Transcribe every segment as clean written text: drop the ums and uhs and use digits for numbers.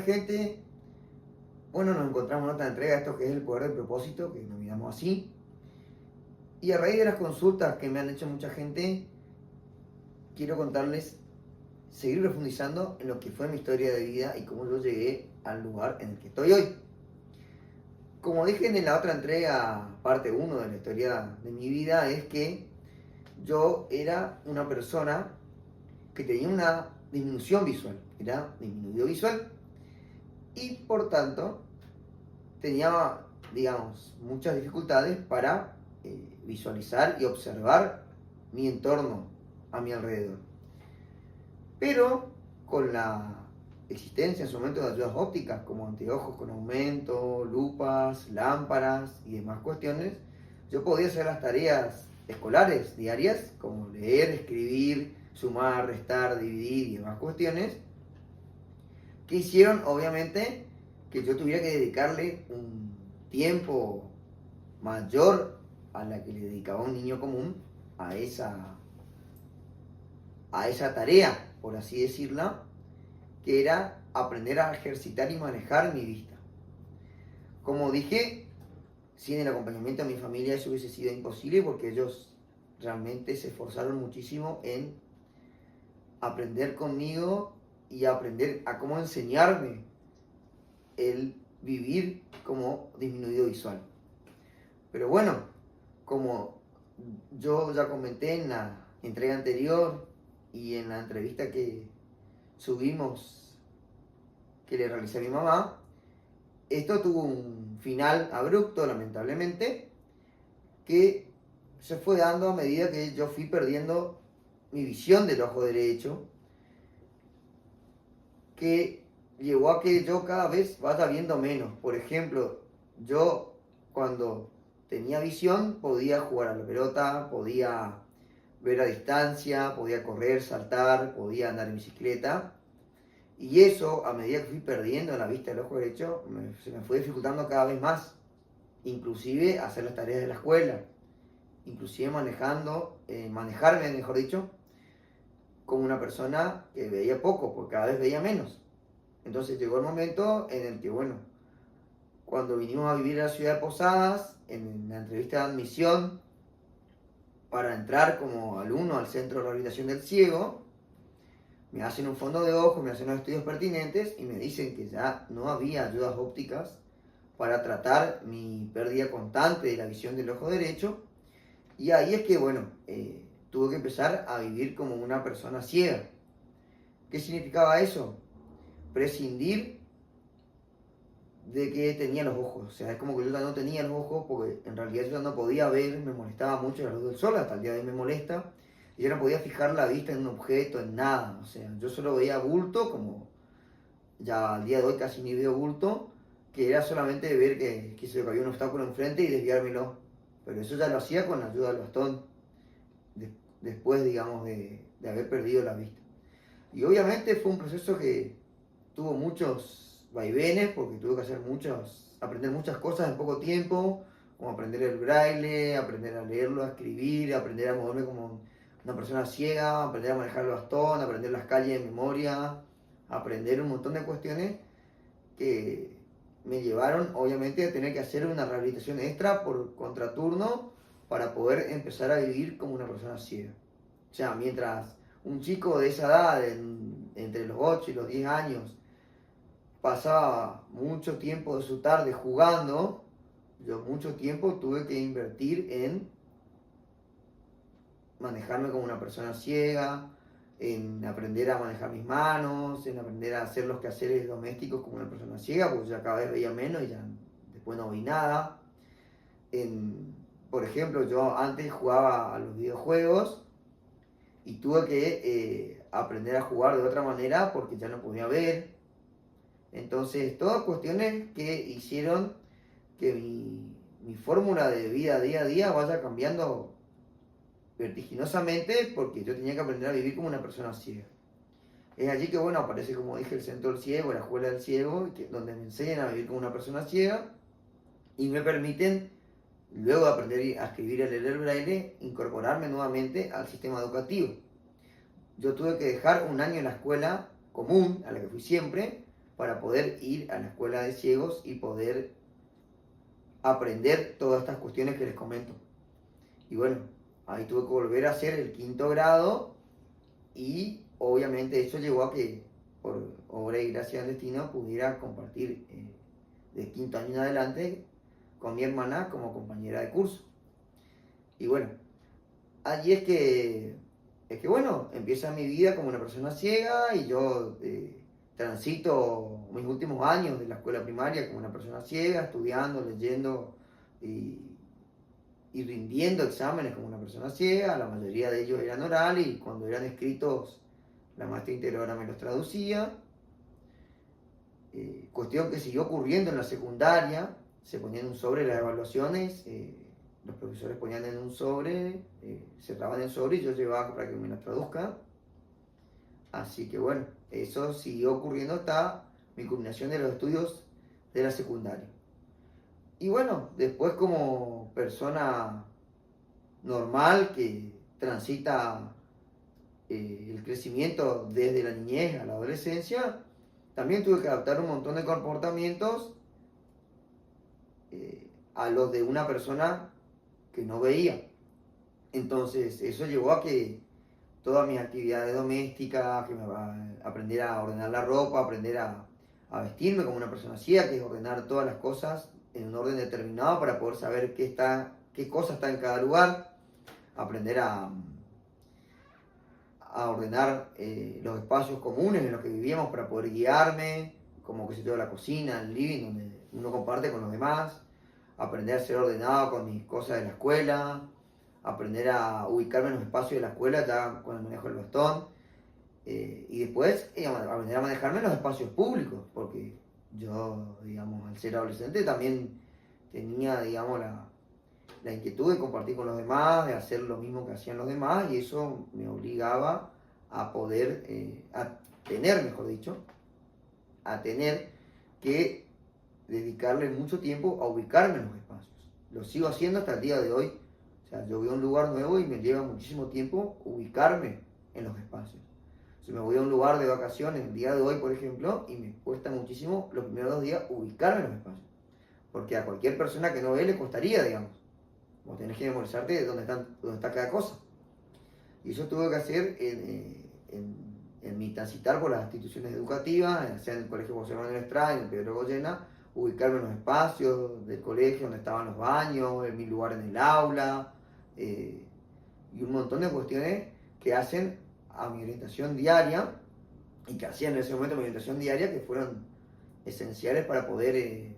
gente, bueno, nos encontramos en otra entrega de esto que es el poder del propósito, que nos miramos así. Y a raíz de las consultas que me han hecho mucha gente, quiero contarles, seguir profundizando en lo que fue mi historia de vida y cómo yo llegué al lugar en el que estoy hoy. Como dije en la otra entrega, parte uno de la historia de mi vida, es que yo era una persona que tenía una disminución visual, era disminuido visual y por tanto tenía, digamos, muchas dificultades para visualizar y observar mi entorno a mi alrededor. Pero con la existencia en su momento de ayudas ópticas como anteojos con aumento, lupas, lámparas y demás cuestiones, yo podía hacer las tareas escolares diarias como leer, escribir, sumar, restar, dividir y demás cuestiones que hicieron obviamente que yo tuviera que dedicarle un tiempo mayor a la que le dedicaba un niño común a esa tarea, por así decirla, que era aprender a ejercitar y manejar mi vista. Como dije, sin el acompañamiento de mi familia eso hubiese sido imposible porque ellos realmente se esforzaron muchísimo en aprender conmigo y aprender a cómo enseñarme el vivir como disminuido visual. Pero bueno, como yo ya comenté en la entrega anterior y en la entrevista que subimos, que le realicé a mi mamá, esto tuvo un final abrupto, lamentablemente, que se fue dando a medida que yo fui perdiendo mi visión del ojo derecho, que llevó a que yo cada vez vaya viendo menos. Por ejemplo, yo cuando tenía visión podía jugar a la pelota, podía ver a distancia, podía correr, saltar, podía andar en bicicleta. Y eso, a medida que fui perdiendo la vista del ojo derecho, se me fue dificultando cada vez más. Inclusive hacer las tareas de la escuela. Inclusive manejarme, mejor dicho, como una persona que veía poco, porque cada vez veía menos. Entonces llegó el momento en el que, bueno, cuando vinimos a vivir a la ciudad de Posadas, en la entrevista de admisión, para entrar como alumno al Centro de Rehabilitación del Ciego, me hacen un fondo de ojo, me hacen los estudios pertinentes y me dicen que ya no había ayudas ópticas para tratar mi pérdida constante de la visión del ojo derecho. Y ahí es que, bueno, tuve que empezar a vivir como una persona ciega. ¿Qué significaba eso? Prescindir de que tenía los ojos. O sea, es como que yo ya no tenía los ojos porque en realidad yo ya no podía ver, me molestaba mucho la luz del sol, hasta el día de hoy me molesta. Y yo no podía fijar la vista en un objeto, en nada. O sea, yo solo veía bulto, como ya al día de hoy casi ni veo bulto, que era solamente ver que se me había un obstáculo enfrente y desviármelo. Pero eso ya lo hacía con la ayuda del bastón, después, digamos, de haber perdido la vista. Y obviamente fue un proceso que tuvo muchos vaivenes, porque tuve que aprender muchas cosas en poco tiempo, como aprender el braille, aprender a leerlo, a escribir, aprender a moverme como una persona ciega, aprender a manejar el bastón, aprender las calles de memoria, aprender un montón de cuestiones que me llevaron obviamente a tener que hacer una rehabilitación extra por contraturno para poder empezar a vivir como una persona ciega. O sea, mientras un chico de esa edad, entre los 8 y los 10 años, pasaba mucho tiempo de su tarde jugando, yo mucho tiempo tuve que invertir en manejarme como una persona ciega, en aprender a manejar mis manos, en aprender a hacer los quehaceres domésticos como una persona ciega, porque ya cada vez veía menos y ya después no vi nada. Por ejemplo, yo antes jugaba a los videojuegos y tuve que aprender a jugar de otra manera porque ya no podía ver. Entonces, todas cuestiones que hicieron que mi fórmula de vida día a día vaya cambiando vertiginosamente porque yo tenía que aprender a vivir como una persona ciega. Es allí que, bueno, aparece, como dije, el Centro del Ciego, la Escuela del Ciego, donde me enseñan a vivir como una persona ciega y me permiten, luego de aprender a escribir y a leer el braille, incorporarme nuevamente al sistema educativo. Yo tuve que dejar un año en la escuela común, a la que fui siempre, para poder ir a la escuela de ciegos y poder aprender todas estas cuestiones que les comento. Y bueno, ahí tuve que volver a hacer el 5.º grado y obviamente eso llevó a que por obra y gracia del destino pudiera compartir de 5.º año en adelante con mi hermana como compañera de curso. Y bueno, allí es que bueno, empieza mi vida como una persona ciega y yo transito mis últimos años de la escuela primaria como una persona ciega, estudiando, leyendo y rindiendo exámenes como una persona ciega. La mayoría de ellos eran orales y cuando eran escritos la maestra integradora me los traducía. Cuestión que siguió ocurriendo en la secundaria, se ponían en un sobre las evaluaciones, los profesores ponían en un sobre, cerraban el sobre y yo llevaba para que me las traduzca. Así que bueno, eso siguió ocurriendo hasta mi culminación de los estudios de la secundaria. Y bueno, después como persona normal que transita el crecimiento desde la niñez a la adolescencia, también tuve que adaptar un montón de comportamientos a los de una persona que no veía. Entonces eso llevó a que todas mis actividades domésticas, que me va a aprender a ordenar la ropa, aprender a vestirme como una persona ciega, que es ordenar todas las cosas en un orden determinado para poder saber qué cosa está en cada lugar, aprender a ordenar los espacios comunes en los que vivíamos para poder guiarme, como que se toda la cocina, el living, donde uno comparte con los demás, aprender a ser ordenado con mis cosas de la escuela, aprender a ubicarme en los espacios de la escuela ya cuando manejo el bastón, y después aprender a manejarme en los espacios públicos, porque yo, digamos, al ser adolescente también tenía, digamos, la inquietud de compartir con los demás, de hacer lo mismo que hacían los demás, y eso me obligaba a poder, mejor dicho, a tener que dedicarle mucho tiempo a ubicarme en los espacios. Lo sigo haciendo hasta el día de hoy. O sea, yo voy a un lugar nuevo y me lleva muchísimo tiempo ubicarme en los espacios. Si me voy a un lugar de vacaciones el día de hoy, por ejemplo, y me cuesta muchísimo los primeros 2 días ubicarme en los espacios. Porque a cualquier persona que no ve le costaría, digamos. Vos tenés que memorizarte dónde está cada cosa. Y eso tuve que hacer en mi transitar por las instituciones educativas, sea en el Colegio José Manuel Estrada, en el Pedro Goyena, ubicarme en los espacios del colegio donde estaban los baños, en mi lugar en el aula, y un montón de cuestiones que hacen a mi orientación diaria y que hacían en ese momento mi orientación diaria, que fueron esenciales para poder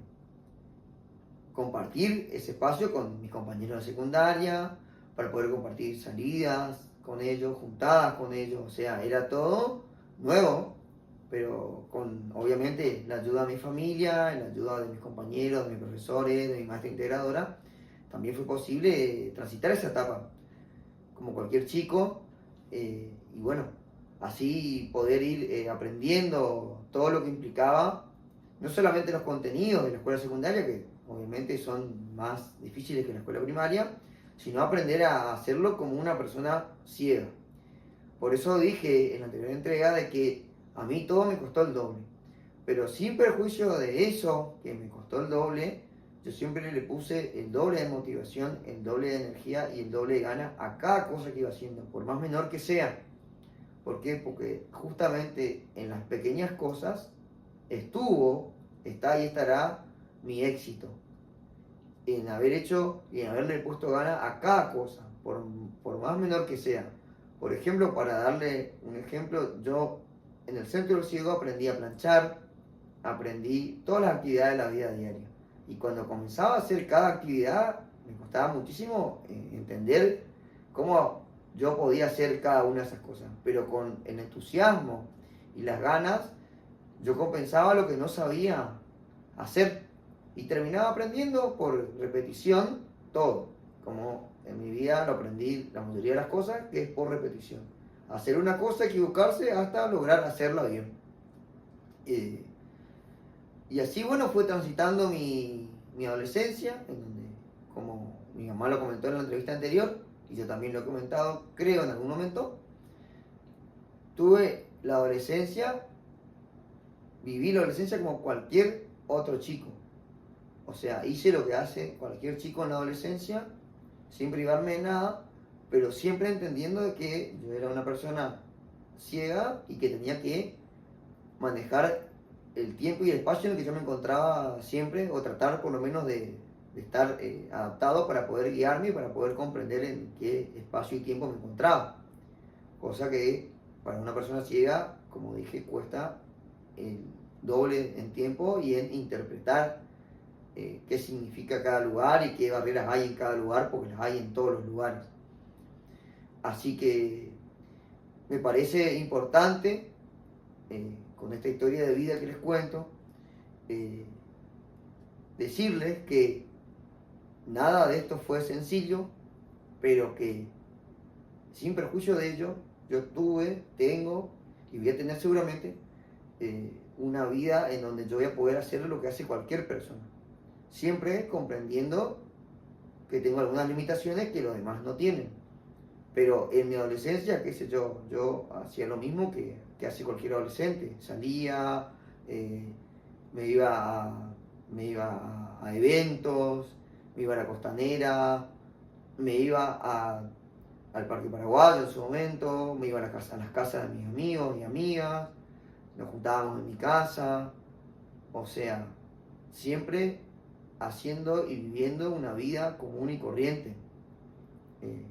compartir ese espacio con mis compañeros de secundaria, para poder compartir salidas con ellos, juntadas con ellos, o sea, era todo nuevo, pero con obviamente la ayuda de mi familia, la ayuda de mis compañeros, de mis profesores, de mi maestra integradora, también fue posible transitar esa etapa como cualquier chico, y bueno, así poder ir aprendiendo todo lo que implicaba, no solamente los contenidos de la escuela secundaria, que obviamente son más difíciles que la escuela primaria, sino aprender a hacerlo como una persona ciega. Por eso dije en la anterior entrega de que a mí todo me costó el doble, pero sin perjuicio de eso que me costó el doble, yo siempre le puse el doble de motivación, el doble de energía y el doble de ganas a cada cosa que iba haciendo, por más menor que sea. ¿Por qué? Porque justamente en las pequeñas cosas está y estará mi éxito. En haber hecho y en haberle puesto ganas a cada cosa, por más menor que sea. Por ejemplo, para darle un ejemplo, yo en el Centro del Ciego aprendí a planchar, aprendí todas las actividades de la vida diaria. Y cuando comenzaba a hacer cada actividad, me costaba muchísimo entender cómo yo podía hacer cada una de esas cosas. Pero con el entusiasmo y las ganas, yo compensaba lo que no sabía hacer. Y terminaba aprendiendo por repetición todo. Como en mi vida lo aprendí la mayoría de las cosas, que es por repetición. Hacer una cosa, equivocarse hasta lograr hacerla bien. Y así, bueno, fue transitando mi adolescencia, en donde, como mi mamá lo comentó en la entrevista anterior, y yo también lo he comentado, creo en algún momento, tuve la adolescencia viví la adolescencia como cualquier otro chico. O sea, hice lo que hace cualquier chico en la adolescencia, sin privarme de nada, pero siempre entendiendo de que yo era una persona ciega y que tenía que manejar el tiempo y el espacio en el que yo me encontraba siempre, o tratar por lo menos de estar adaptado para poder guiarme y para poder comprender en qué espacio y tiempo me encontraba. Cosa que para una persona ciega, como dije, cuesta el doble en tiempo y en interpretar qué significa cada lugar y qué barreras hay en cada lugar, porque las hay en todos los lugares. Así que me parece importante, con esta historia de vida que les cuento, decirles que nada de esto fue sencillo, pero que sin perjuicio de ello, yo tuve, tengo y voy a tener seguramente una vida en donde yo voy a poder hacer lo que hace cualquier persona. Siempre comprendiendo que tengo algunas limitaciones que los demás no tienen. Pero en mi adolescencia, qué sé yo hacía lo mismo que hace cualquier adolescente. Salía, me iba a eventos, me iba a la costanera, me iba al Parque Paraguayo en su momento, me iba a las casas de mis amigos y amigas, nos juntábamos en mi casa. O sea, siempre haciendo y viviendo una vida común y corriente,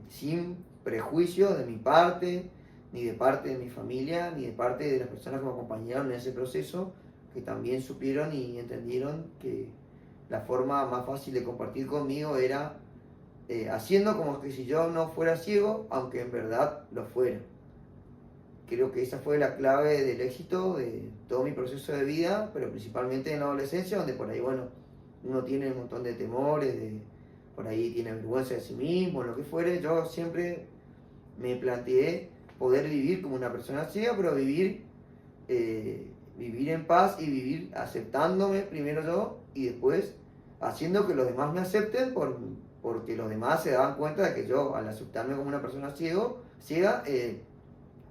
sin prejuicios de mi parte, ni de parte de mi familia, ni de parte de las personas que me acompañaron en ese proceso, que también supieron y entendieron que la forma más fácil de compartir conmigo era haciendo como que si yo no fuera ciego, aunque en verdad lo fuera. Creo que esa fue la clave del éxito de todo mi proceso de vida, pero principalmente en la adolescencia, donde por ahí, bueno, uno tiene un montón de temores, por ahí tiene vergüenza de sí mismo, lo que fuere. Yo siempre me planteé poder vivir como una persona ciega, pero vivir en paz y vivir aceptándome primero yo y después haciendo que los demás me acepten porque los demás se daban cuenta de que yo, al aceptarme como una persona ciega,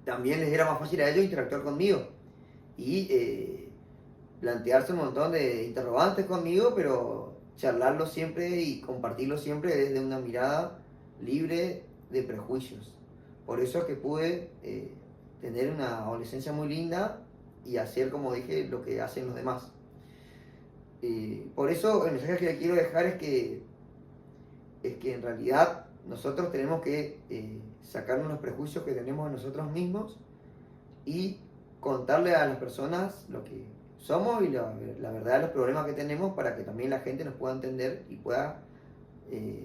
también les era más fácil a ellos interactuar conmigo y plantearse un montón de interrogantes conmigo, pero charlarlo siempre y compartirlo siempre desde una mirada libre de prejuicios. Por eso es que pude tener una adolescencia muy linda y hacer, como dije, lo que hacen los demás. Por eso el mensaje que le quiero dejar es que en realidad nosotros tenemos que sacarnos los prejuicios que tenemos de nosotros mismos y contarle a las personas lo que somos y la verdad de los problemas que tenemos, para que también la gente nos pueda entender y pueda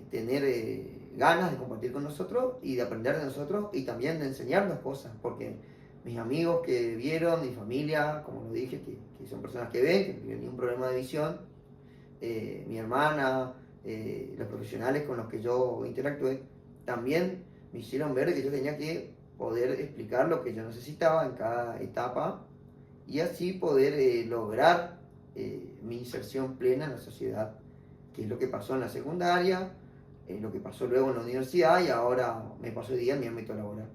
tener ganas de compartir con nosotros y de aprender de nosotros y también de enseñarnos cosas, porque mis amigos que vieron, mi familia, como lo dije, que son personas que ven, que no tienen ningún problema de visión, mi hermana, los profesionales con los que yo interactué, también me hicieron ver que yo tenía que poder explicar lo que yo necesitaba en cada etapa y así poder lograr mi inserción plena en la sociedad, que es lo que pasó en la secundaria, lo que pasó luego en la universidad y ahora me pasó hoy día en mi ámbito laboral.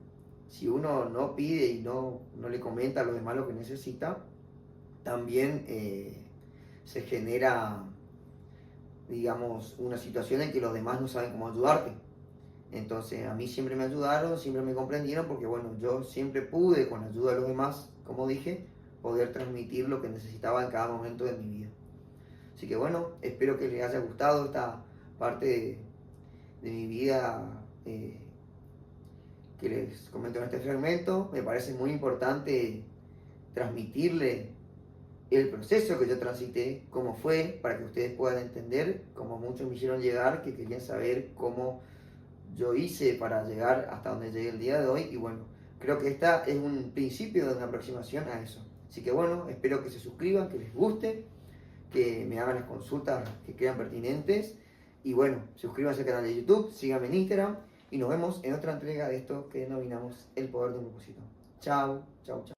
Si uno no pide y no le comenta a los demás lo que necesita, también se genera, digamos, una situación en que los demás no saben cómo ayudarte. Entonces a mí siempre me ayudaron, siempre me comprendieron, porque bueno, yo siempre pude, con la ayuda de los demás, como dije, poder transmitir lo que necesitaba en cada momento de mi vida. Así que bueno, espero que les haya gustado esta parte de mi vida que les comento en este fragmento. Me parece muy importante transmitirle el proceso que yo transité, cómo fue, para que ustedes puedan entender, como muchos me hicieron llegar, que querían saber cómo yo hice para llegar hasta donde llegué el día de hoy. Y bueno, creo que esta es un principio de una aproximación a eso. Así que bueno, espero que se suscriban, que les guste, que me hagan las consultas que crean pertinentes. Y bueno, suscríbanse al canal de YouTube, síganme en Instagram y nos vemos en otra entrega de esto que denominamos El Poder de un Propósito. Chao, chao, chao.